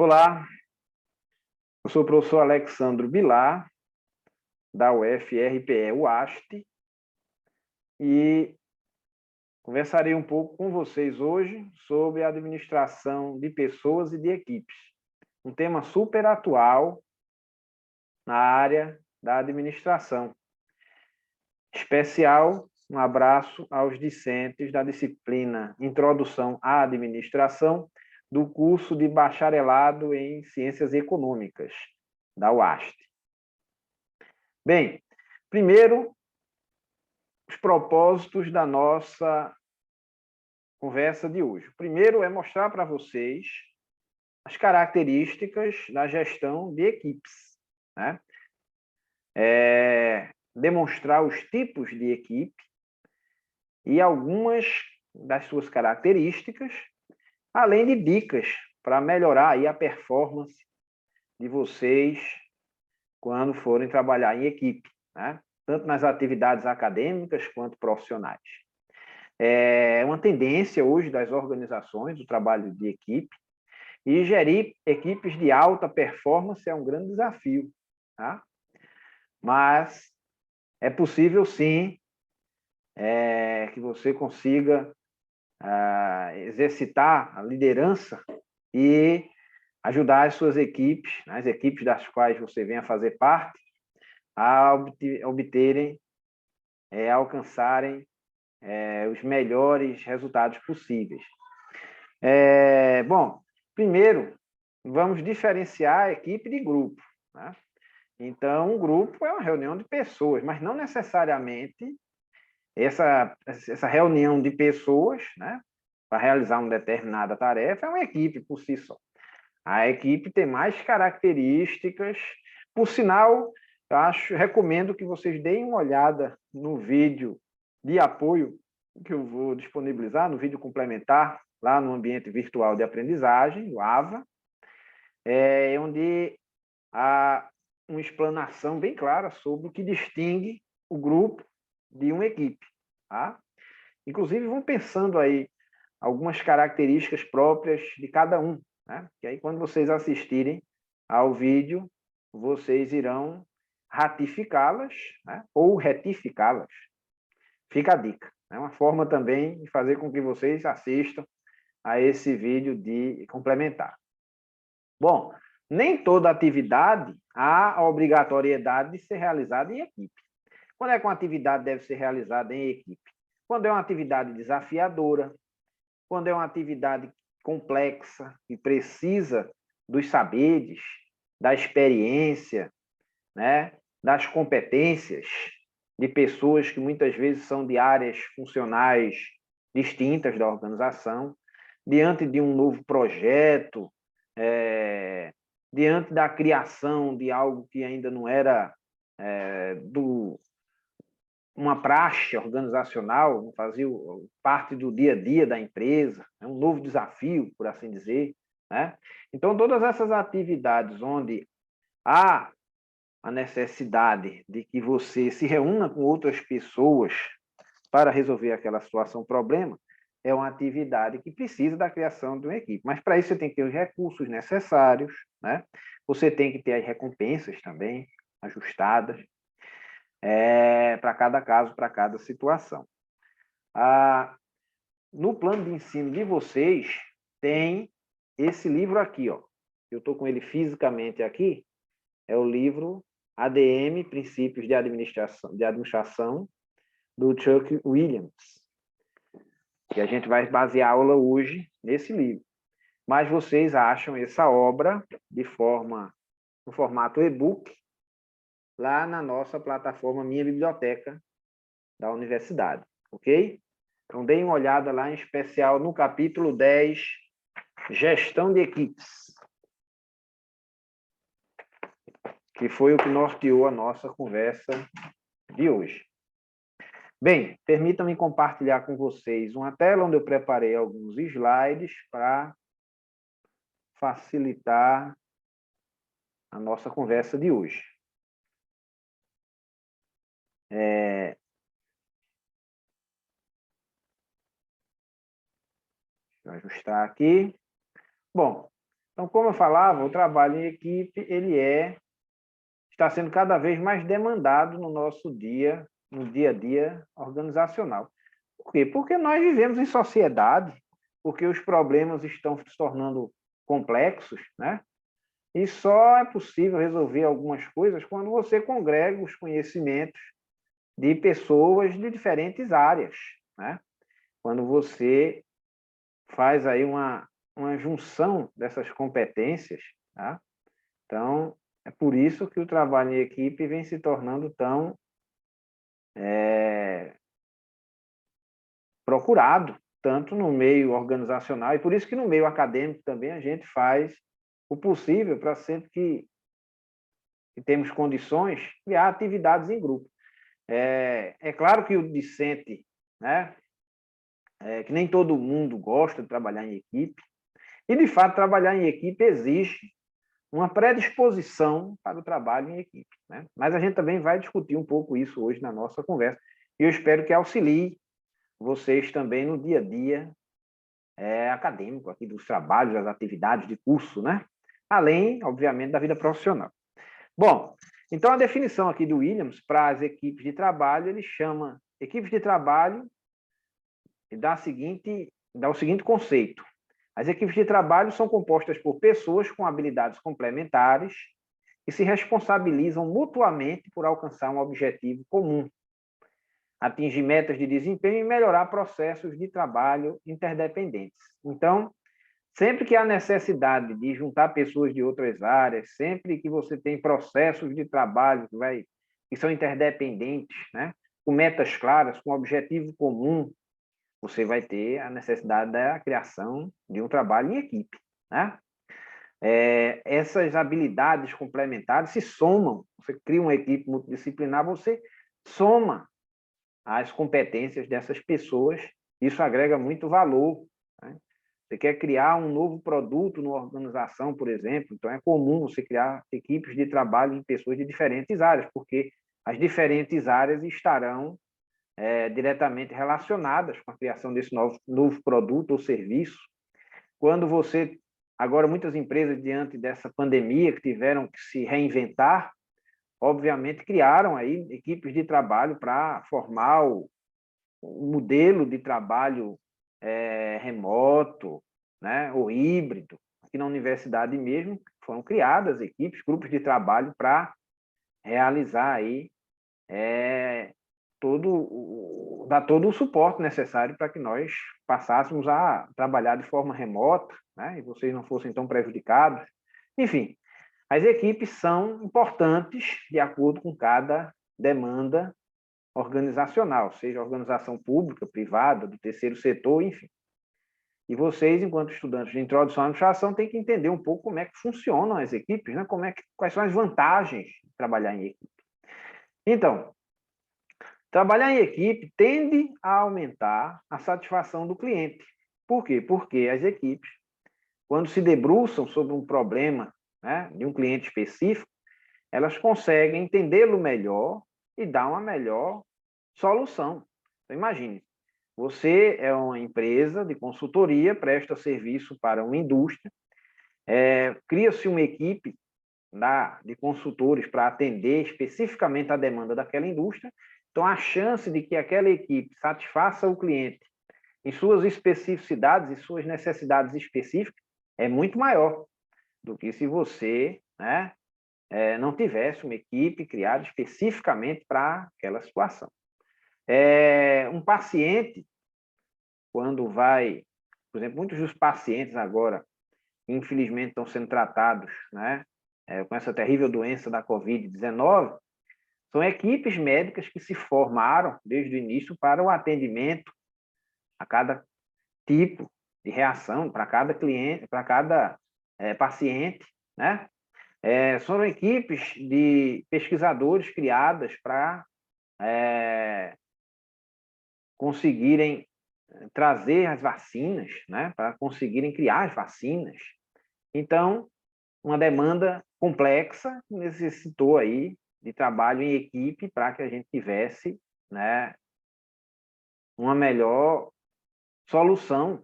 Olá, eu sou o professor Alexandro Bilar, da UFRPE-UAST, e conversarei um pouco com vocês hoje sobre a administração de pessoas e de equipes, um tema super atual na área da administração. Especial, um abraço aos discentes da disciplina Introdução à Administração do curso de Bacharelado em Ciências Econômicas, da UAST. Bem, primeiro, os propósitos da nossa conversa de hoje. O primeiro é mostrar para vocês as características da gestão de equipes, né? Demonstrar os tipos de equipe e algumas das suas características, além de dicas para melhorar aí a performance de vocês quando forem trabalhar em equipe, né? Tanto nas atividades acadêmicas quanto profissionais. É uma tendência hoje das organizações, do trabalho de equipe, e gerir equipes de alta performance é um grande desafio, tá? Mas é possível, sim, que você consiga exercitar a liderança e ajudar as suas equipes, as equipes das quais você venha fazer parte, a obterem, alcançarem os melhores resultados possíveis. Bom, primeiro, vamos diferenciar a equipe de grupo, né? Então, um grupo é uma reunião de pessoas, mas não necessariamente essa reunião de pessoas, né, para realizar uma determinada tarefa é uma equipe por si só. A equipe tem mais características. Por sinal, recomendo que vocês deem uma olhada no vídeo de apoio que eu vou disponibilizar, no vídeo complementar, lá no ambiente virtual de aprendizagem, o AVA, onde há uma explanação bem clara sobre o que distingue o grupo de uma equipe, tá? Inclusive, vão pensando aí algumas características próprias de cada um, né? Que aí, quando vocês assistirem ao vídeo, vocês irão ratificá-las, né? Ou retificá-las. Fica a dica. É uma forma também de fazer com que vocês assistam a esse vídeo de complementar. Bom, nem toda atividade há a obrigatoriedade de ser realizada em equipe. Quando é que uma atividade deve ser realizada em equipe? Quando é uma atividade desafiadora, quando é uma atividade complexa e precisa dos saberes, da experiência, né, das competências de pessoas que muitas vezes são de áreas funcionais distintas da organização, diante de um novo projeto, diante da criação de algo que ainda não era uma praxe organizacional, não fazia parte do dia a dia da empresa, é um novo desafio, por assim dizer, né? Então, todas essas atividades onde há a necessidade de que você se reúna com outras pessoas para resolver aquela situação, problema, é uma atividade que precisa da criação de uma equipe. Mas, para isso, você tem que ter os recursos necessários, né? Você tem que ter as recompensas também ajustadas, para cada caso, para cada situação. No plano de ensino de vocês, tem esse livro aqui, ó. Eu estou com ele fisicamente aqui, é o livro ADM, Princípios de Administração, do Chuck Williams, que a gente vai basear a aula hoje nesse livro. Mas vocês acham essa obra no formato e-book, lá na nossa plataforma Minha Biblioteca da universidade, ok? Então, deem uma olhada lá, em especial no capítulo 10, Gestão de Equipes, que foi o que norteou a nossa conversa de hoje. Bem, permitam-me compartilhar com vocês uma tela onde eu preparei alguns slides para facilitar a nossa conversa de hoje. Deixa eu ajustar aqui. Bom, Então, como eu falava, o trabalho em equipe, está sendo cada vez mais demandado no nosso dia, no dia a dia organizacional. Por quê? Porque nós vivemos em sociedade, porque os problemas estão se tornando complexos, né? E só é possível resolver algumas coisas quando você congrega os conhecimentos de pessoas de diferentes áreas, né? Quando você faz aí uma junção dessas competências, tá? Então, é por isso que o trabalho em equipe vem se tornando tão procurado, tanto no meio organizacional, e por isso que no meio acadêmico também a gente faz o possível para sempre que temos condições, criar atividades em grupo. É claro que o discente, né, que nem todo mundo gosta de trabalhar em equipe, e de fato trabalhar em equipe exige uma predisposição para o trabalho em equipe, né? Mas a gente também vai discutir um pouco isso hoje na nossa conversa, e eu espero que auxilie vocês também no dia a dia acadêmico, aqui dos trabalhos, das atividades de curso, né? Além, obviamente, da vida profissional. Bom, então a definição aqui do Williams para as equipes de trabalho, ele chama equipes de trabalho e dá o seguinte conceito. As equipes de trabalho são compostas por pessoas com habilidades complementares que se responsabilizam mutuamente por alcançar um objetivo comum, atingir metas de desempenho e melhorar processos de trabalho interdependentes. Então, sempre que há necessidade de juntar pessoas de outras áreas, sempre que você tem processos de trabalho que são interdependentes, né, com metas claras, com objetivo comum, você vai ter a necessidade da criação de um trabalho em equipe, né? Essas habilidades complementares se somam. Você cria uma equipe multidisciplinar, você soma as competências dessas pessoas, isso agrega muito valor, né? Você quer criar um novo produto numa organização, por exemplo, então é comum você criar equipes de trabalho de pessoas de diferentes áreas, porque as diferentes áreas estarão diretamente relacionadas com a criação desse novo produto ou serviço. Quando você, agora muitas empresas, diante dessa pandemia, que tiveram que se reinventar, obviamente criaram aí equipes de trabalho para formar o modelo de trabalho remoto, né, ou híbrido. Aqui na universidade mesmo foram criadas equipes, grupos de trabalho para realizar aí dar todo o suporte necessário para que nós passássemos a trabalhar de forma remota, né, e vocês não fossem tão prejudicados. Enfim, as equipes são importantes de acordo com cada demanda organizacional, seja organização pública, privada, do terceiro setor, enfim. E vocês, enquanto estudantes de introdução à administração, têm que entender um pouco como é que funcionam as equipes, né? Quais são as vantagens de trabalhar em equipe. Então, trabalhar em equipe tende a aumentar a satisfação do cliente. Por quê? Porque as equipes, quando se debruçam sobre um problema, né, de um cliente específico, elas conseguem entendê-lo melhor e dar uma melhor solução. Então, imagine, você é uma empresa de consultoria, presta serviço para uma indústria, cria-se uma equipe de consultores para atender especificamente a demanda daquela indústria. Então, a chance de que aquela equipe satisfaça o cliente em suas especificidades e suas necessidades específicas é muito maior do que se você, né, não tivesse uma equipe criada especificamente para aquela situação. Um paciente, quando vai, por exemplo, muitos dos pacientes agora, infelizmente, estão sendo tratados, né, com essa terrível doença da Covid-19, são equipes médicas que se formaram desde o início para o atendimento a cada tipo de reação, para cada cliente, para cada paciente, né? São equipes de pesquisadores criadas para conseguirem trazer as vacinas, né? Para conseguirem criar as vacinas. Então, uma demanda complexa necessitou aí de trabalho em equipe para que a gente tivesse, né, uma melhor solução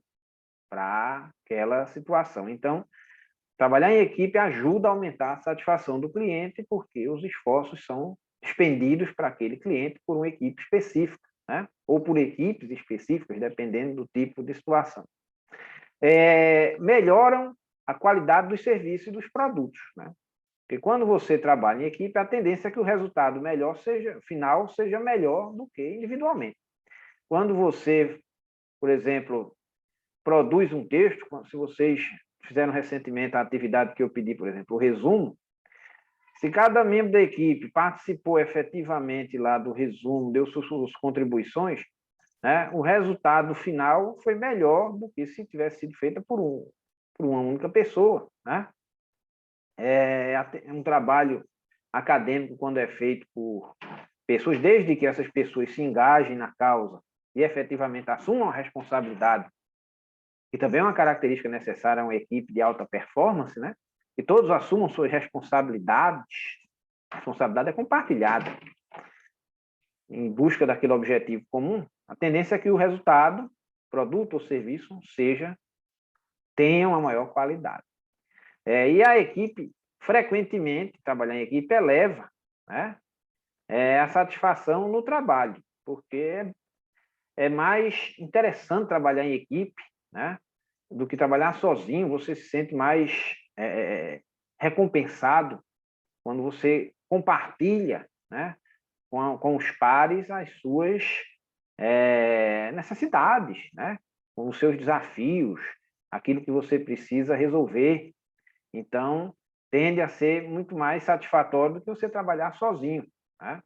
para aquela situação. Então, Trabalhar em equipe ajuda a aumentar a satisfação do cliente, porque os esforços são expendidos para aquele cliente por uma equipe específica, né? Ou por equipes específicas, dependendo do tipo de situação. Melhoram a qualidade dos serviços e dos produtos, né? Porque quando você trabalha em equipe, a tendência é que o resultado final seja melhor do que individualmente. Quando você, por exemplo, produz um texto, se vocês fizeram recentemente a atividade que eu pedi, por exemplo, o resumo, se cada membro da equipe participou efetivamente lá do resumo, deu suas contribuições, né, o resultado final foi melhor do que se tivesse sido feita por uma única pessoa, né? É um trabalho acadêmico quando é feito por pessoas, desde que essas pessoas se engajem na causa e efetivamente assumam a responsabilidade, que também é uma característica necessária a uma equipe de alta performance, né? Que todos assumam suas responsabilidades. A responsabilidade é compartilhada em busca daquele objetivo comum. A tendência é que o resultado, produto ou serviço, tenha uma maior qualidade. E a equipe, frequentemente, trabalhar em equipe eleva, né, a satisfação no trabalho, porque é mais interessante trabalhar em equipe, né, do que trabalhar sozinho. Você se sente mais recompensado quando você compartilha, né, com os pares as suas necessidades, né, com os seus desafios, aquilo que você precisa resolver. Então, tende a ser muito mais satisfatório do que você trabalhar sozinho, né?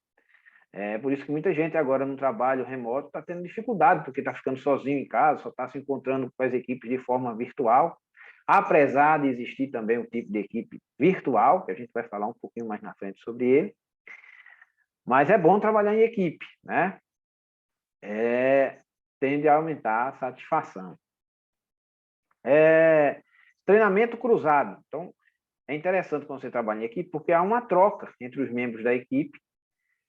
É por isso que muita gente agora no trabalho remoto está tendo dificuldade, porque está ficando sozinho em casa, só está se encontrando com as equipes de forma virtual, apesar de existir também um tipo de equipe virtual, que a gente vai falar um pouquinho mais na frente sobre ele, mas é bom trabalhar em equipe, né? Tende a aumentar a satisfação. Treinamento cruzado. Então, é interessante quando você trabalha em equipe, porque há uma troca entre os membros da equipe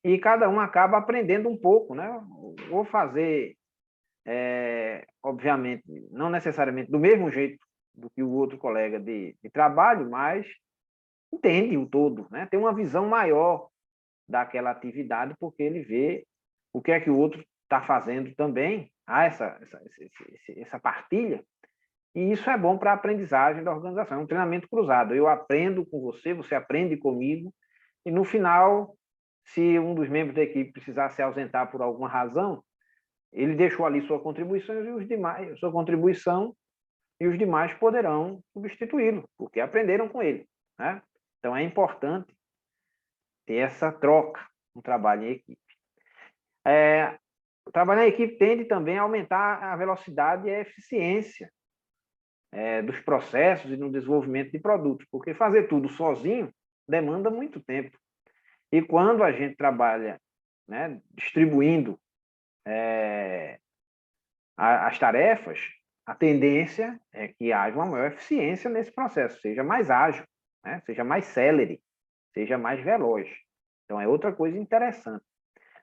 e cada um acaba aprendendo um pouco, né? Vou fazer, obviamente, não necessariamente do mesmo jeito do que o outro colega de trabalho, mas entende o todo, né? Tem uma visão maior daquela atividade, porque ele vê o que é que o outro está fazendo também. Há essa partilha. E isso é bom para a aprendizagem da organização. É um treinamento cruzado. Eu aprendo com você, você aprende comigo, e no final, se um dos membros da equipe precisar se ausentar por alguma razão, ele deixou ali sua contribuição e os demais poderão substituí-lo, porque aprenderam com ele, né? Então é importante ter essa troca no trabalho em equipe. Trabalhar em equipe tende também a aumentar a velocidade e a eficiência dos processos e no desenvolvimento de produtos, porque fazer tudo sozinho demanda muito tempo. E quando a gente trabalha, né, distribuindo as tarefas, a tendência é que haja uma maior eficiência nesse processo, seja mais ágil, né, seja mais célere, seja mais veloz. Então, é outra coisa interessante,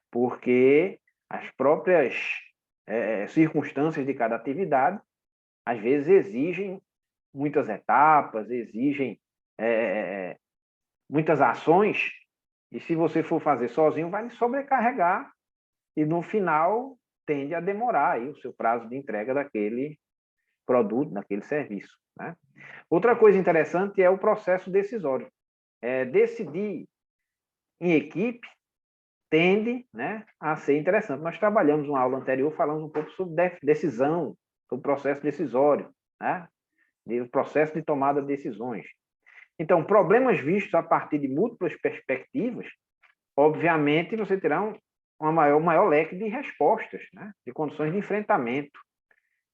porque as próprias circunstâncias de cada atividade, às vezes, exigem muitas etapas, exigem muitas ações, e se você for fazer sozinho, vai lhe sobrecarregar, e no final tende a demorar aí o seu prazo de entrega daquele produto, daquele serviço, né? Outra coisa interessante é o processo decisório. Decidir em equipe tende, né, a ser interessante. Nós trabalhamos uma aula anterior, falamos um pouco sobre decisão, sobre o processo decisório, né? O processo de tomada de decisões. Então, problemas vistos a partir de múltiplas perspectivas, obviamente, você terá um maior leque de respostas, né? De condições de enfrentamento.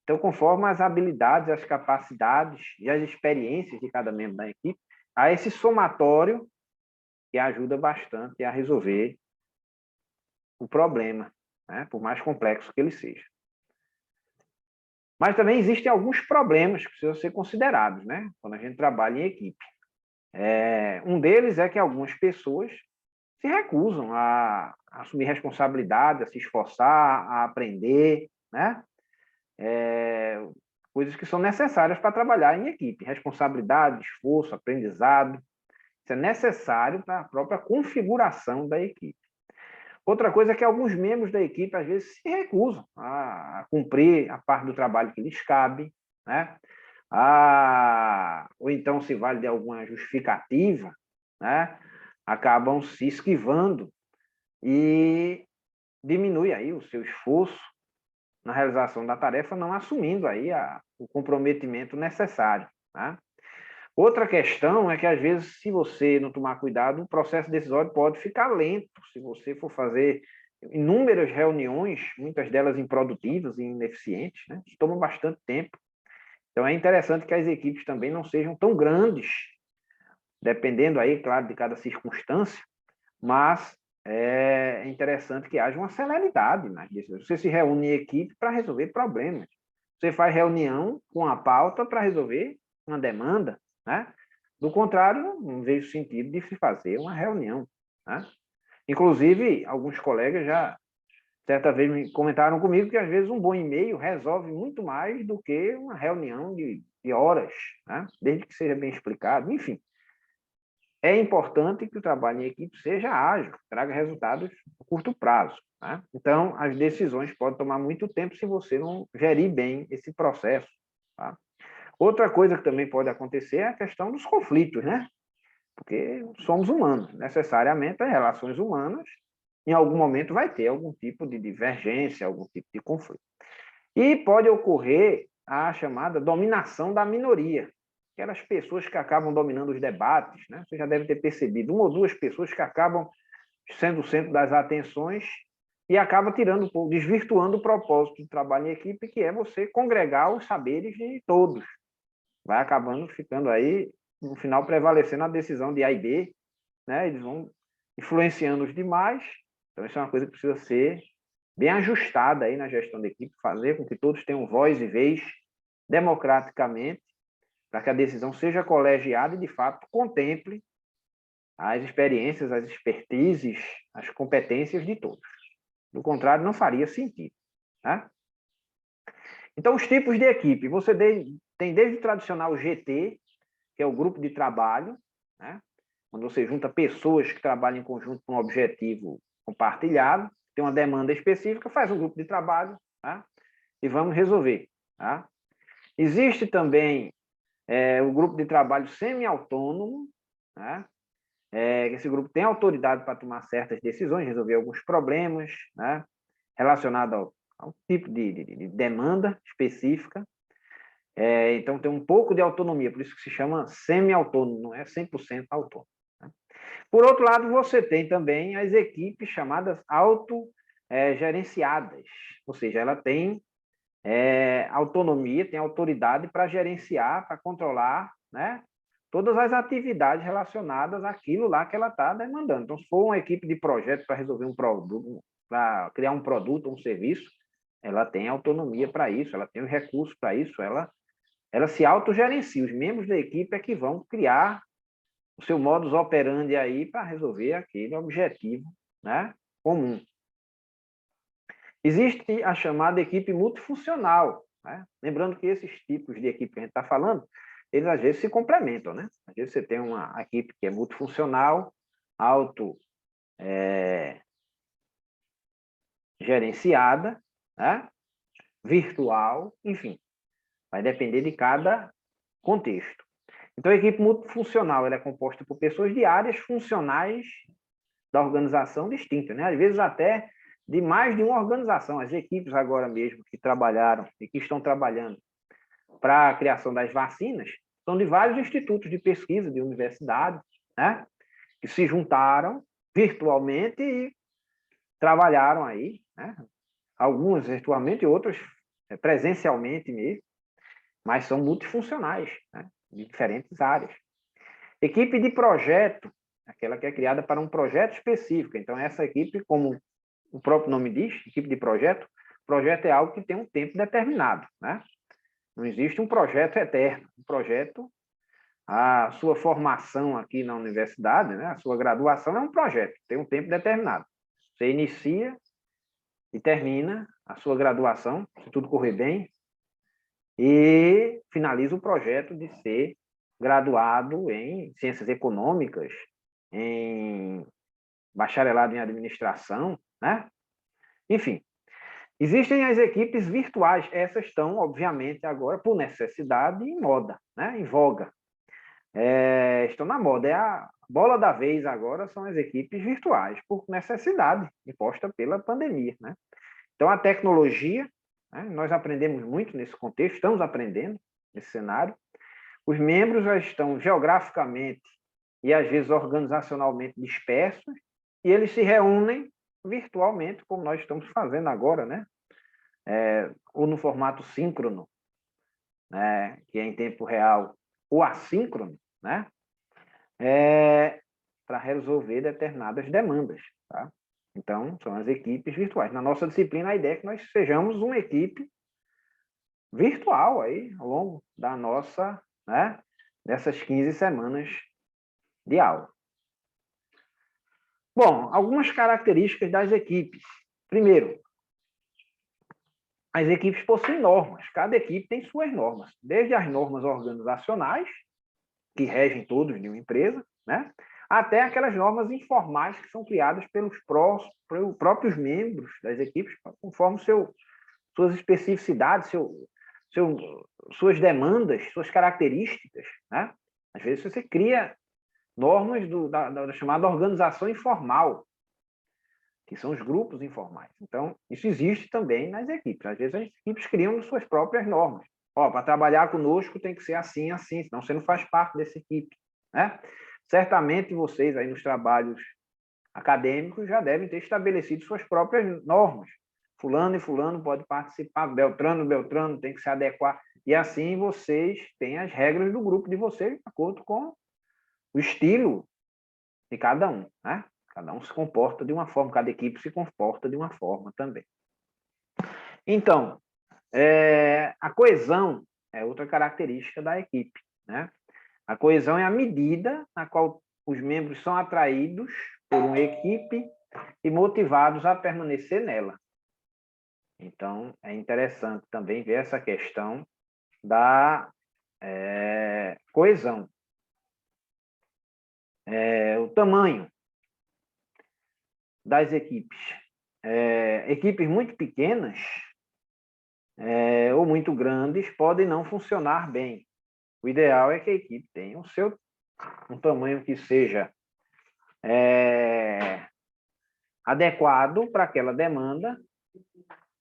Então, conforme as habilidades, as capacidades e as experiências de cada membro da equipe, há esse somatório que ajuda bastante a resolver o problema, né? Por mais complexo que ele seja. Mas também existem alguns problemas que precisam ser considerados, né? Quando a gente trabalha em equipe. Um deles é que algumas pessoas se recusam a assumir responsabilidade, a se esforçar, a aprender, né? coisas que são necessárias para trabalhar em equipe. Responsabilidade, esforço, aprendizado. Isso é necessário para a própria configuração da equipe. Outra coisa é que alguns membros da equipe, às vezes, se recusam a cumprir a parte do trabalho que lhes cabe, né? Ou então se vale de alguma justificativa, né? Acabam se esquivando e diminui aí o seu esforço na realização da tarefa, não assumindo aí o comprometimento necessário, né? Outra questão é que, às vezes, se você não tomar cuidado, o processo decisório pode ficar lento. Se você for fazer inúmeras reuniões, muitas delas improdutivas e ineficientes, né? Isso toma bastante tempo. Então, é interessante que as equipes também não sejam tão grandes, dependendo aí, claro, de cada circunstância, mas é interessante que haja uma celeridade nas decisões. Você se reúne em equipe para resolver problemas. Você faz reunião com a pauta para resolver uma demanda, né? Do contrário, não vejo sentido de se fazer uma reunião, né? Inclusive, alguns colegas já, certa vez, me comentaram comigo que, às vezes, um bom e-mail resolve muito mais do que uma reunião de horas, né? Desde que seja bem explicado. Enfim, é importante que o trabalho em equipe seja ágil, traga resultados a curto prazo, né? Então, as decisões podem tomar muito tempo se você não gerir bem esse processo, tá? Outra coisa que também pode acontecer é a questão dos conflitos, né? Porque somos humanos, necessariamente as relações humanas, em algum momento vai ter algum tipo de divergência, algum tipo de conflito. E pode ocorrer a chamada dominação da minoria, aquelas pessoas que acabam dominando os debates, né? Você já deve ter percebido, uma ou duas pessoas que acabam sendo o centro das atenções e acaba tirando, desvirtuando o propósito do trabalho em equipe, que é você congregar os saberes de todos. Vai acabando ficando aí, no final, prevalecendo a decisão de A e B, né? Eles vão influenciando os demais. Então, isso é uma coisa que precisa ser bem ajustada aí na gestão da equipe, fazer com que todos tenham voz e vez democraticamente, para que a decisão seja colegiada e, de fato, contemple as experiências, as expertises, as competências de todos. Do contrário, não faria sentido, né? Então, os tipos de equipe. Você tem desde o tradicional GT, que é o grupo de trabalho, né? Quando você junta pessoas que trabalham em conjunto com um objetivo compartilhado, tem uma demanda específica, faz um grupo de trabalho, tá? E vamos resolver, tá? Existe também o grupo de trabalho semi-autônomo, né? Esse grupo tem autoridade para tomar certas decisões, resolver alguns problemas, né? Relacionados ao tipo de demanda específica. Então, tem um pouco de autonomia, por isso que se chama semi-autônomo, não é 100% autônomo, né? Por outro lado, você tem também as equipes chamadas autogerenciadas, ou seja, ela tem autonomia, tem autoridade para gerenciar, para controlar, né, todas as atividades relacionadas àquilo lá que ela está demandando. Então, se for uma equipe de projeto para resolver um produto, para criar um produto, um serviço, ela tem autonomia para isso, ela tem os recursos para isso, ela se autogerencia. Os membros da equipe é que vão criar o seu modus operandi aí para resolver aquele objetivo, né, comum. Existe a chamada equipe multifuncional, né? Lembrando que esses tipos de equipe que a gente está falando, eles às vezes se complementam, né? Às vezes você tem uma equipe que é multifuncional, gerenciada, né? Virtual, enfim, vai depender de cada contexto. Então, a equipe multifuncional ela é composta por pessoas de áreas funcionais da organização distintas, né? Às vezes até de mais de uma organização. As equipes agora mesmo que trabalharam e que estão trabalhando para a criação das vacinas são de vários institutos de pesquisa, de universidades, né? Que se juntaram virtualmente e trabalharam aí, né? Algumas virtualmente, outras presencialmente mesmo, mas são multifuncionais, né? De diferentes áreas. Equipe de projeto, aquela que é criada para um projeto específico. Então, essa equipe, como o próprio nome diz, equipe de projeto é algo que tem um tempo determinado, né? Não existe um projeto eterno. Um projeto, a sua formação aqui na universidade, né? A sua graduação é um projeto, tem um tempo determinado. Você inicia e termina a sua graduação, se tudo correr bem, e finaliza o projeto de ser graduado em ciências econômicas, em bacharelado em administração, né? Enfim, existem as equipes virtuais. Essas estão, obviamente, agora, por necessidade, em moda, né? Em voga. Estão na moda. A bola da vez agora são as equipes virtuais, por necessidade imposta pela pandemia, né? Então, a tecnologia, né? Nós aprendemos muito nesse contexto, estamos aprendendo nesse cenário. Os membros já estão geograficamente e, às vezes, organizacionalmente dispersos, e eles se reúnem virtualmente, como nós estamos fazendo agora, né? Ou no formato síncrono, né? Que é em tempo real, ou assíncrono, né? Para resolver determinadas demandas, tá? Então, são as equipes virtuais. Na nossa disciplina, a ideia é que nós sejamos uma equipe virtual aí, ao longo da nossa, né, dessas 15 semanas de aula. Bom, algumas características das equipes. Primeiro, as equipes possuem normas. Cada equipe tem suas normas, desde as normas organizacionais, que regem todos de uma empresa, né, até aquelas normas informais que são criadas pelos próprios membros das equipes, conforme suas especificidades, suas demandas, suas características, né? Às vezes você cria normas da chamada organização informal, que são os grupos informais. Então, isso existe também nas equipes. Às vezes as equipes criam suas próprias normas. Ó, para trabalhar conosco tem que ser assim, assim, senão você não faz parte dessa equipe, né? Certamente vocês aí nos trabalhos acadêmicos já devem ter estabelecido suas próprias normas. Fulano e fulano pode participar, Beltrano tem que se adequar. E assim vocês têm as regras do grupo de vocês de acordo com o estilo de cada um, né? Cada um se comporta de uma forma, cada equipe se comporta de uma forma também. Então, a coesão é outra característica da equipe, né? A coesão é a medida na qual os membros são atraídos por uma equipe e motivados a permanecer nela. Então, é interessante também ver essa questão da coesão. O tamanho das equipes. Equipes muito pequenas ou muito grandes podem não funcionar bem. O ideal é que a equipe tenha um tamanho que seja adequado para aquela demanda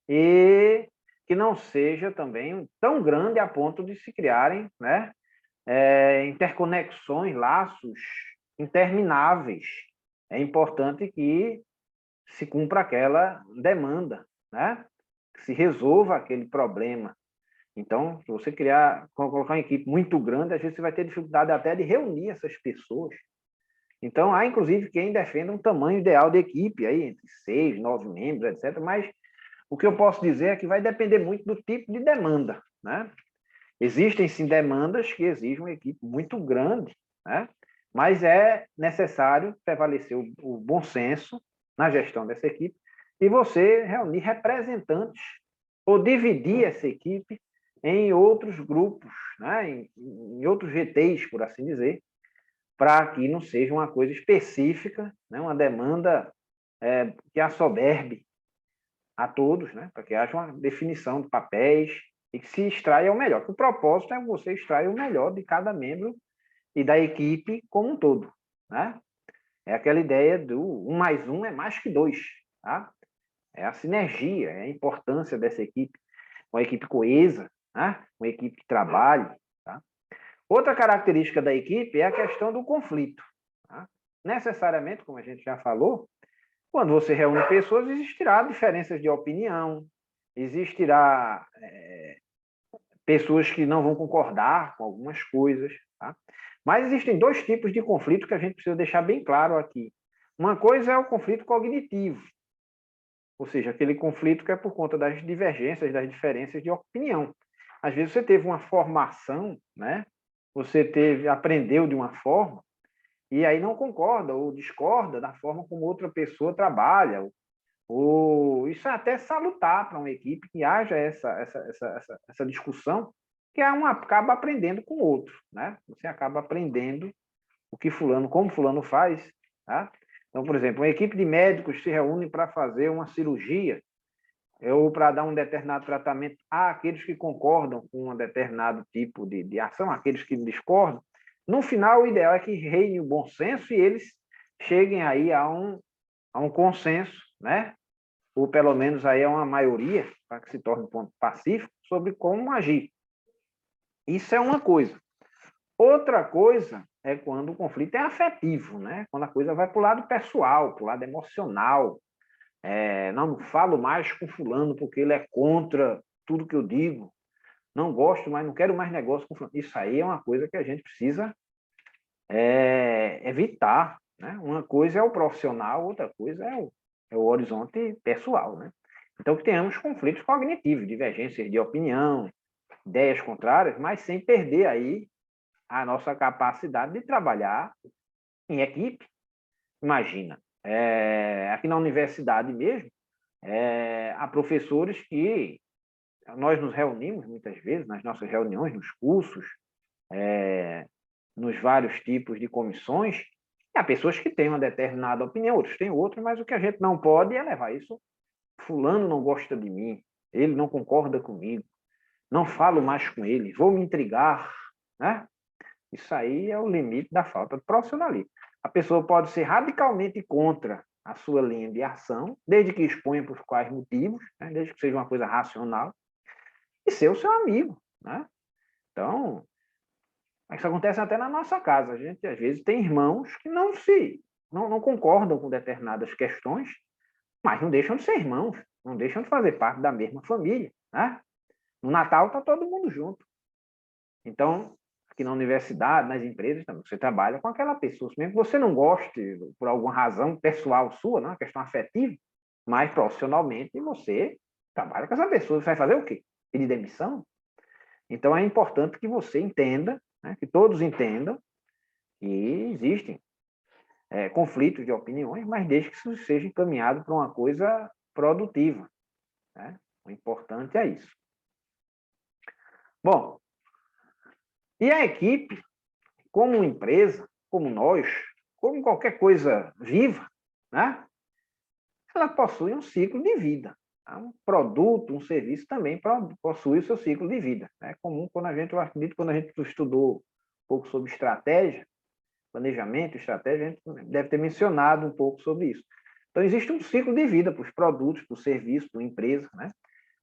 e que não seja também tão grande a ponto de se criarem, né, interconexões, laços intermináveis. É importante que se cumpra aquela demanda, né, que se resolva aquele problema. Então, se você colocar uma equipe muito grande, às vezes você vai ter dificuldade até de reunir essas pessoas. Então, há inclusive quem defenda um tamanho ideal de equipe, aí, entre 6, 9 membros, etc. Mas o que eu posso dizer é que vai depender muito do tipo de demanda, né? Existem, sim, demandas que exigem uma equipe muito grande, né? Mas é necessário prevalecer o bom senso na gestão dessa equipe e você reunir representantes ou dividir essa equipe em outros grupos, né? em outros GTs, por assim dizer, para que não seja uma coisa específica, né? Uma demanda que assoberbe a todos, né? Para que haja uma definição de papéis e que se extraia o melhor. O propósito é você extrair o melhor de cada membro e da equipe como um todo, né? É aquela ideia do 1 mais 1 é mais que 2, tá? É a sinergia, é a importância dessa equipe, uma equipe coesa, né? Uma equipe que trabalhe, tá? Outra característica da equipe é a questão do conflito, tá? Necessariamente, como a gente já falou, quando você reúne pessoas, existirá diferenças de opinião, existirá pessoas que não vão concordar com algumas coisas, tá? Mas existem dois tipos de conflito que a gente precisa deixar bem claro aqui. Uma coisa é o conflito cognitivo, ou seja, aquele conflito que é por conta das divergências, das diferenças de opinião. Às vezes você teve uma formação, né? Você aprendeu de uma forma, e aí não concorda ou discorda da forma como outra pessoa trabalha. Ou isso é até salutar para uma equipe que haja essa discussão, que acaba aprendendo com o outro, né? Você acaba aprendendo o que fulano, como fulano faz, tá? Então, por exemplo, uma equipe de médicos se reúne para fazer uma cirurgia ou para dar um determinado tratamento. Há aqueles que concordam com um determinado tipo de ação, aqueles que discordam. No final, o ideal é que reine o bom senso e eles cheguem aí a um consenso, né? Ou pelo menos aí a uma maioria, para que se torne um ponto pacífico, sobre como agir. Isso é uma coisa. Outra coisa é quando o conflito é afetivo, né? Quando a coisa vai para o lado pessoal, para o lado emocional. Não falo mais com fulano porque ele é contra tudo que eu digo. Não gosto mais, não quero mais negócio com fulano. Isso aí é uma coisa que a gente precisa evitar, né? Uma coisa é o profissional, outra coisa é o horizonte pessoal, né? Então, que tenhamos conflitos cognitivos, divergências de opinião, ideias contrárias, mas sem perder aí a nossa capacidade de trabalhar em equipe. Imagina, aqui na universidade mesmo, há professores que nós nos reunimos muitas vezes, nas nossas reuniões, nos cursos, nos vários tipos de comissões, e há pessoas que têm uma determinada opinião, outros têm outra, mas o que a gente não pode é levar isso. Fulano não gosta de mim, ele não concorda comigo, não falo mais com ele, vou me intrigar, né? Isso aí é o limite da falta de profissionalismo. A pessoa pode ser radicalmente contra a sua linha de ação, desde que exponha por quais motivos, né? Desde que seja uma coisa racional, e ser o seu amigo, né? Então, isso acontece até na nossa casa. A gente, às vezes, tem irmãos que não concordam com determinadas questões, mas não deixam de ser irmãos, não deixam de fazer parte da mesma família, né? No Natal está todo mundo junto. Então, aqui na universidade, nas empresas, também, você trabalha com aquela pessoa, mesmo que você não goste, por alguma razão pessoal sua, não, uma questão afetiva, mas profissionalmente você trabalha com essa pessoa. Você vai fazer o quê? Pedir demissão? Então, é importante que você entenda, né, que todos entendam que existem conflitos de opiniões, mas desde que isso seja encaminhado para uma coisa produtiva, né? O importante é isso. Bom, e a equipe, como empresa, como nós, como qualquer coisa viva, né? Ela possui um ciclo de vida. Tá? Um produto, um serviço também possui o seu ciclo de vida. É comum eu acredito, quando a gente estudou um pouco sobre estratégia, planejamento, estratégia, a gente deve ter mencionado um pouco sobre isso. Então, existe um ciclo de vida para os produtos, para o serviço, para a empresa, né?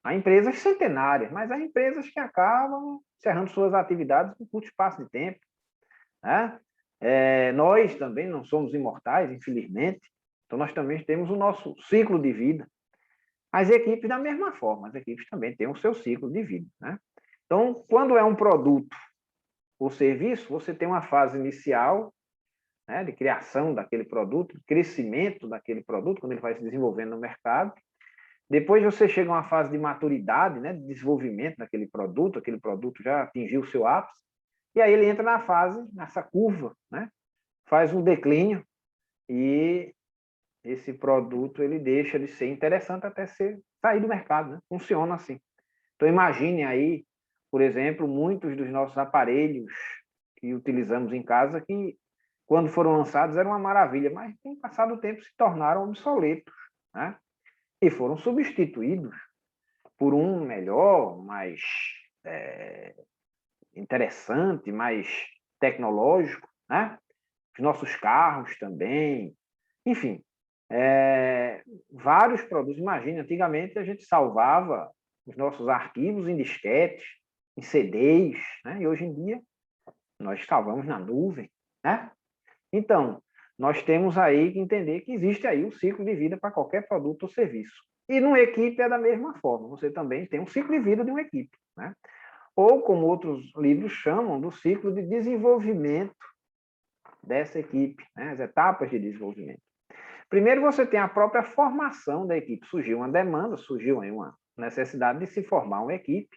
Há empresas centenárias, mas há empresas que acabam encerrando suas atividades em curto espaço de tempo, né? Nós também não somos imortais, infelizmente, então nós também temos o nosso ciclo de vida. As equipes, da mesma forma, as equipes também têm o seu ciclo de vida, né? Então, quando é um produto ou serviço, você tem uma fase inicial, né, de criação daquele produto, de crescimento daquele produto, quando ele vai se desenvolvendo no mercado. Depois você chega a uma fase de maturidade, né, de desenvolvimento daquele produto, aquele produto já atingiu o seu ápice, e aí ele entra na fase, nessa curva, né, faz um declínio e esse produto ele deixa de ser interessante até sair do mercado, né? Funciona assim. Então imagine aí, por exemplo, muitos dos nossos aparelhos que utilizamos em casa que quando foram lançados eram uma maravilha, mas com o passar do tempo se tornaram obsoletos, né? E foram substituídos por um melhor, mais interessante, mais tecnológico, né? Os nossos carros também, enfim, vários produtos. Imagina, antigamente a gente salvava os nossos arquivos em disquetes, em CDs, né? E hoje em dia nós salvamos na nuvem, né? Então, nós temos aí que entender que existe aí um ciclo de vida para qualquer produto ou serviço. E numa equipe é da mesma forma, você também tem um ciclo de vida de uma equipe, né? Ou, como outros livros chamam, do ciclo de desenvolvimento dessa equipe, né? As etapas de desenvolvimento. Primeiro, você tem a própria formação da equipe. Surgiu uma demanda, surgiu aí uma necessidade de se formar uma equipe.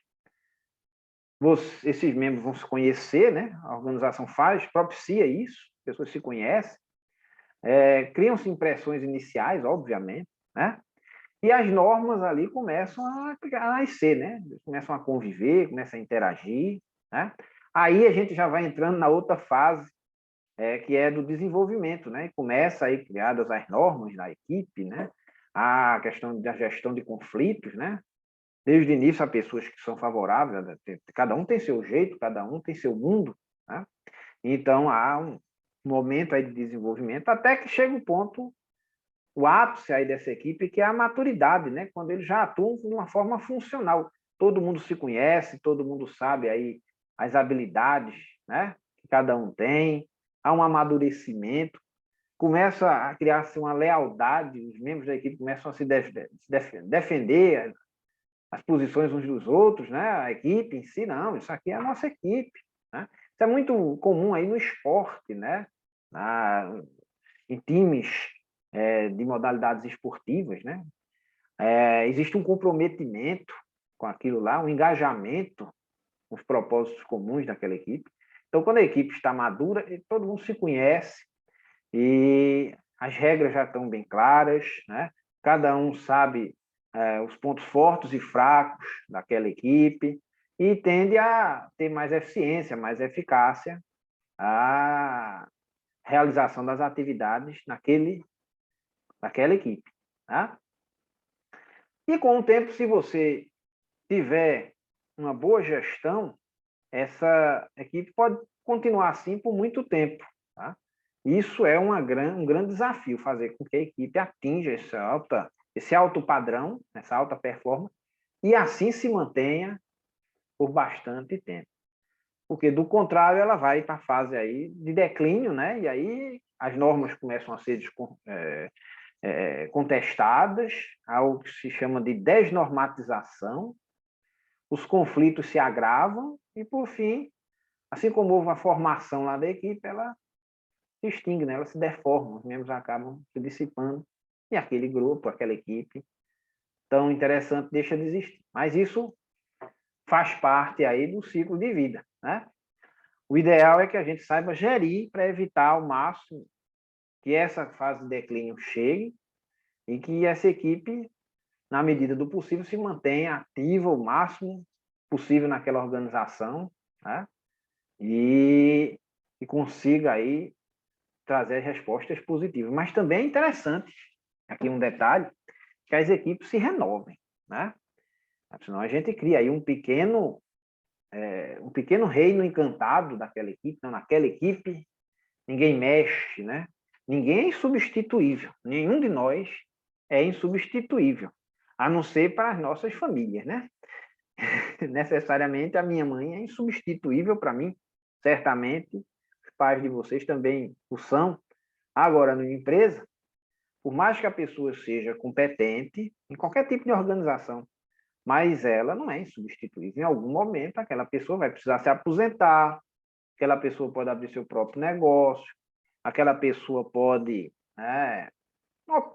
Esses membros vão se conhecer, né? A organização propicia isso, as pessoas se conhecem, criam-se impressões iniciais, obviamente, né? E as normas ali começam a nascer, né? Começam a conviver, começam a interagir, né? Aí a gente já vai entrando na outra fase, que é do desenvolvimento, né? Começa aí criadas as normas da equipe, né? A questão da gestão de conflitos, né? Desde o início há pessoas que são favoráveis, cada um tem seu jeito, cada um tem seu mundo, né? Então há um momento aí de desenvolvimento até que chega o ponto, o ápice aí dessa equipe, que é a maturidade, né? Quando eles já atuam de uma forma funcional. Todo mundo se conhece, todo mundo sabe aí as habilidades, né? Que cada um tem, há um amadurecimento, começa a criar-se uma lealdade, os membros da equipe começam a se defender as posições uns dos outros, né? A equipe em si, não, isso aqui é a nossa equipe, né? Isso é muito comum aí no esporte, né? Em times de modalidades esportivas, né? Existe um comprometimento com aquilo lá, um engajamento com os propósitos comuns daquela equipe. Então, quando a equipe está madura, todo mundo se conhece e as regras já estão bem claras, né? Cada um sabe os pontos fortes e fracos daquela equipe e tende a ter mais eficiência, mais eficácia a realização das atividades naquela equipe. Tá? E com o tempo, se você tiver uma boa gestão, essa equipe pode continuar assim por muito tempo. Tá? Isso é um grande desafio, fazer com que a equipe atinja esse alto padrão, essa alta performance, e assim se mantenha por bastante tempo. Porque, do contrário, ela vai para a fase aí de declínio, né? E aí as normas começam a ser contestadas, algo que se chama de desnormatização, os conflitos se agravam e, por fim, assim como houve uma formação lá da equipe, ela se extingue, né? Ela se deforma, os membros acabam se dissipando e aquele grupo, aquela equipe tão interessante deixa de existir. Mas isso faz parte aí do ciclo de vida, né? O ideal é que a gente saiba gerir para evitar ao máximo que essa fase de declínio chegue e que essa equipe, na medida do possível, se mantenha ativa o máximo possível naquela organização, né? E consiga aí trazer respostas positivas. Mas também é interessante, aqui um detalhe, que as equipes se renovem, né? Senão a gente cria aí um pequeno reino encantado daquela equipe. Então, naquela equipe ninguém mexe, né? Ninguém é insubstituível. Nenhum de nós é insubstituível, a não ser para as nossas famílias, né? Necessariamente a minha mãe é insubstituível para mim, certamente os pais de vocês também o são. Agora, numa empresa, por mais que a pessoa seja competente em qualquer tipo de organização, mas ela não é insubstituível. Em algum momento, aquela pessoa vai precisar se aposentar, aquela pessoa pode abrir seu próprio negócio, aquela pessoa pode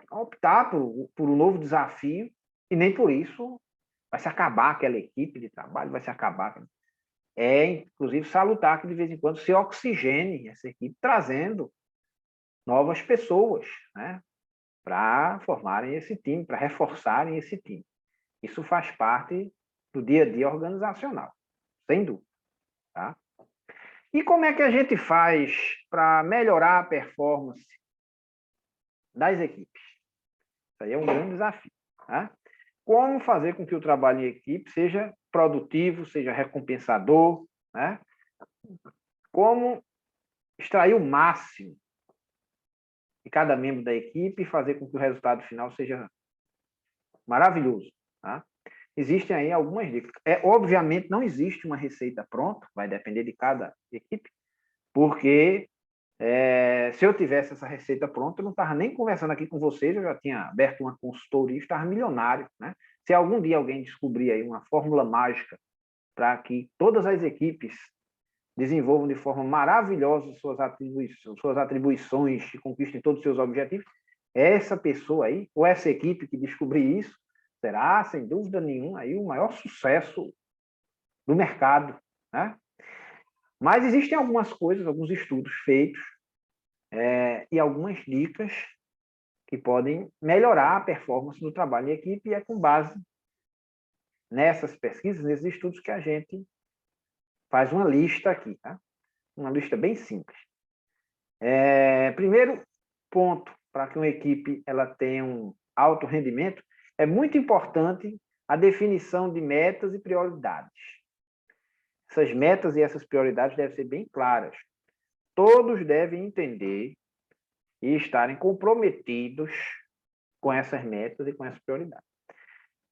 optar por um novo desafio, e nem por isso vai se acabar aquela equipe de trabalho, vai se acabar. É, inclusive, salutar que de vez em quando se oxigene essa equipe, trazendo novas pessoas, né, para formarem esse time, para reforçarem esse time. Isso faz parte do dia a dia organizacional, sem dúvida. Tá? E como é que a gente faz para melhorar a performance das equipes? Isso aí é um grande desafio. Tá? Como fazer com que o trabalho em equipe seja produtivo, seja recompensador, né? Como extrair o máximo de cada membro da equipe e fazer com que o resultado final seja maravilhoso. Tá? Existem aí algumas dicas. Obviamente, não existe uma receita pronta, vai depender de cada equipe, porque se eu tivesse essa receita pronta, eu não estava nem conversando aqui com vocês, eu já tinha aberto uma consultoria, estava milionário. Né? Se algum dia alguém descobrir aí uma fórmula mágica para que todas as equipes desenvolvam de forma maravilhosa suas atribuições e conquistem todos os seus objetivos, essa pessoa aí, ou essa equipe que descobrir isso, será, sem dúvida nenhuma, aí o maior sucesso do mercado. Né? Mas existem algumas coisas, alguns estudos feitos e algumas dicas que podem melhorar a performance do trabalho em equipe, e é com base nessas pesquisas, nesses estudos, que a gente faz uma lista aqui, tá? Uma lista bem simples. Primeiro ponto, para que uma equipe ela tenha um alto rendimento, é muito importante a definição de metas e prioridades. Essas metas e essas prioridades devem ser bem claras. Todos devem entender e estarem comprometidos com essas metas e com essas prioridades.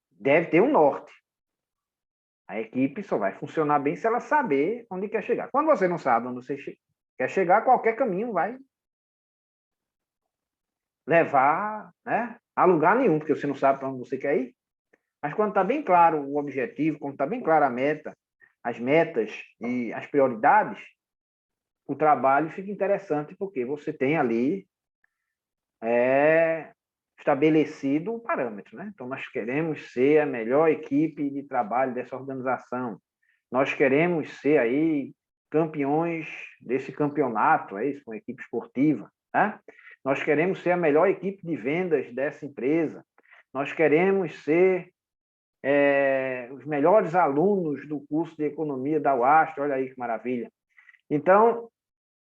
Deve ter um norte. A equipe só vai funcionar bem se ela saber onde quer chegar. Quando você não sabe onde você quer chegar, qualquer caminho vai levar, né, a lugar nenhum, porque você não sabe para onde você quer ir. Mas quando está bem claro o objetivo, quando está bem clara a meta, as metas e as prioridades, o trabalho fica interessante, porque você tem ali estabelecido o parâmetro, né? Então, nós queremos ser a melhor equipe de trabalho dessa organização. Nós queremos ser aí campeões desse campeonato, com a equipe esportiva, né? Nós queremos ser a melhor equipe de vendas dessa empresa. Nós queremos ser os melhores alunos do curso de economia da UAST. Olha aí que maravilha. Então,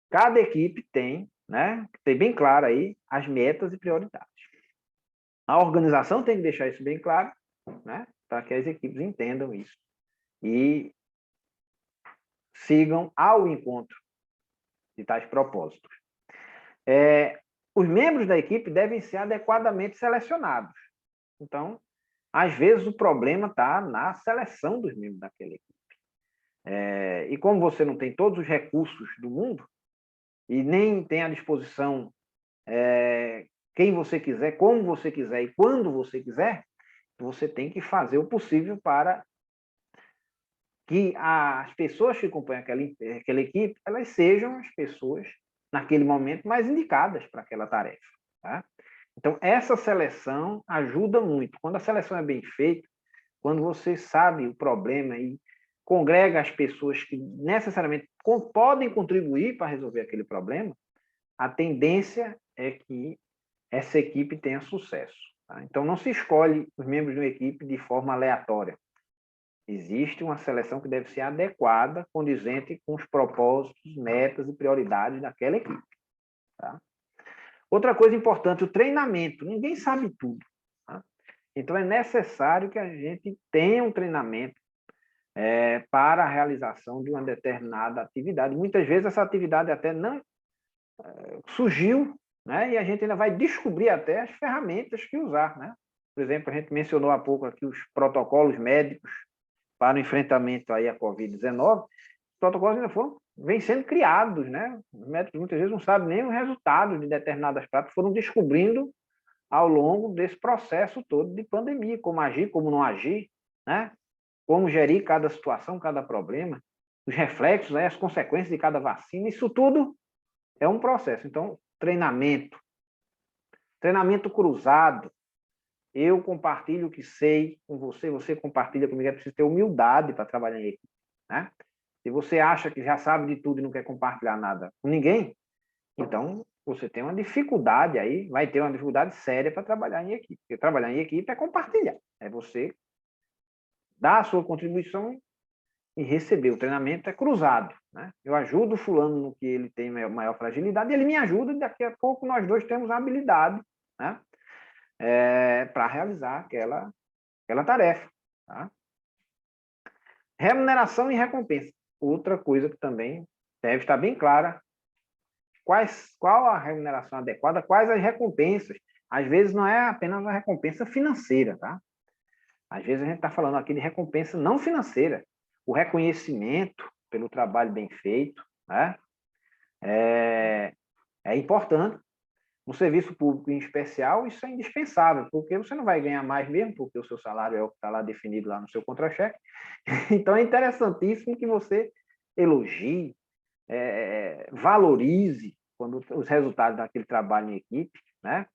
cada equipe tem, né, tem bem claro aí as metas e prioridades. A organização tem que deixar isso bem claro, né, para que as equipes entendam isso e sigam ao encontro de tais propósitos. Os membros da equipe devem ser adequadamente selecionados. Então, às vezes o problema está na seleção dos membros daquela equipe. E como você não tem todos os recursos do mundo e nem tem à disposição quem você quiser, como você quiser e quando você quiser, você tem que fazer o possível para que as pessoas que compõem aquela equipe, elas sejam as pessoas, naquele momento, mais indicadas para aquela tarefa. Tá? Então, essa seleção ajuda muito. Quando a seleção é bem feita, quando você sabe o problema e congrega as pessoas que necessariamente podem contribuir para resolver aquele problema, a tendência é que essa equipe tenha sucesso. Tá? Então, não se escolhe os membros de uma equipe de forma aleatória. Existe uma seleção que deve ser adequada, condizente com os propósitos, metas e prioridades daquela equipe. Tá? Outra coisa importante, o treinamento. Ninguém sabe tudo. Tá? Então, é necessário que a gente tenha um treinamento para a realização de uma determinada atividade. Muitas vezes essa atividade até não surgiu, né? E a gente ainda vai descobrir até as ferramentas que usar. Né? Por exemplo, a gente mencionou há pouco aqui os protocolos médicos para o enfrentamento aí à Covid-19, os protocolos ainda vêm sendo criados, né? Os médicos muitas vezes não sabem nem o resultado de determinadas práticas, foram descobrindo ao longo desse processo todo de pandemia, como agir, como não agir, né? Como gerir cada situação, cada problema, os reflexos, né? As consequências de cada vacina, isso tudo é um processo. Então, treinamento cruzado. Eu compartilho o que sei com você, você compartilha comigo. É preciso ter humildade para trabalhar em equipe. Né? Se você acha que já sabe de tudo e não quer compartilhar nada com ninguém, então você tem uma dificuldade aí, vai ter uma dificuldade séria para trabalhar em equipe. Porque trabalhar em equipe é compartilhar. É você dar a sua contribuição e receber. O treinamento é cruzado. Né? Eu ajudo o fulano no que ele tem maior fragilidade, e ele me ajuda, e daqui a pouco nós dois temos a habilidade, né? Para realizar aquela tarefa. Tá? Remuneração e recompensa. Outra coisa que também deve estar bem clara. Qual a remuneração adequada, quais as recompensas. Às vezes não é apenas uma recompensa financeira. Tá? Às vezes a gente está falando aqui de recompensa não financeira. O reconhecimento pelo trabalho bem feito, né? É importante. No serviço público, em especial, isso é indispensável, porque você não vai ganhar mais mesmo, porque o seu salário é o que está lá definido lá no seu contra-cheque. Então, é interessantíssimo que você elogie, valorize os resultados daquele trabalho em equipe, né?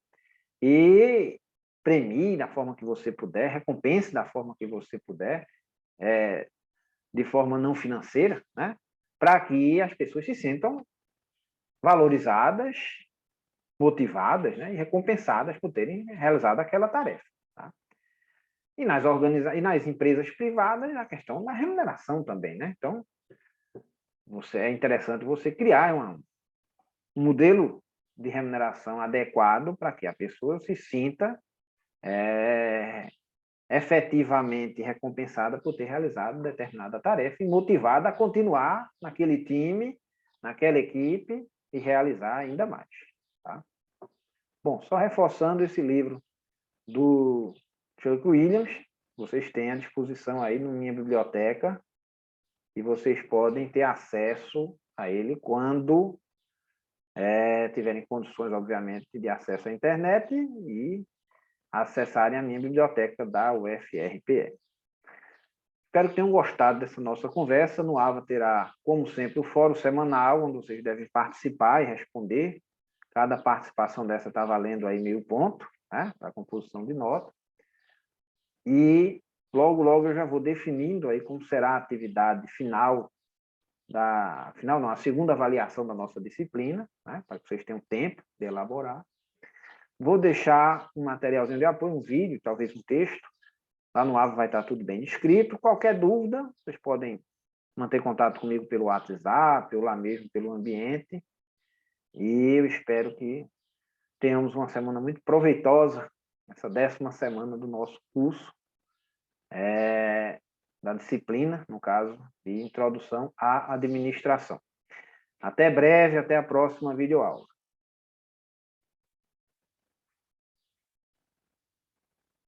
E premie da forma que você puder, recompense da forma que você puder, de forma não financeira, né? Para que as pessoas se sintam valorizadas motivadas, né, e recompensadas por terem realizado aquela tarefa. Tá? E nas empresas privadas, a questão da remuneração também. Né? Então, é interessante você criar um modelo de remuneração adequado para que a pessoa se sinta efetivamente recompensada por ter realizado determinada tarefa e motivada a continuar naquele time, naquela equipe e realizar ainda mais. Tá? Bom, só reforçando esse livro do Chuck Williams, vocês têm à disposição aí na minha biblioteca e vocês podem ter acesso a ele quando tiverem condições, obviamente, de acesso à internet e acessarem a minha biblioteca da UFRPE. Espero que tenham gostado dessa nossa conversa. No AVA terá, como sempre, o fórum semanal, onde vocês devem participar e responder. Cada participação dessa está valendo aí 1000 pontos, né, para a composição de nota. E logo, logo eu já vou definindo aí como será a atividade final a segunda avaliação da nossa disciplina, né, para que vocês tenham tempo de elaborar. Vou deixar um materialzinho de apoio, um vídeo, talvez um texto. Lá no AVA vai estar tudo bem descrito. Qualquer dúvida, vocês podem manter contato comigo pelo WhatsApp, ou lá mesmo pelo ambiente. E eu espero que tenhamos uma semana muito proveitosa, essa 10ª semana do nosso curso, da disciplina, no caso, de Introdução à Administração. Até breve, até a próxima videoaula.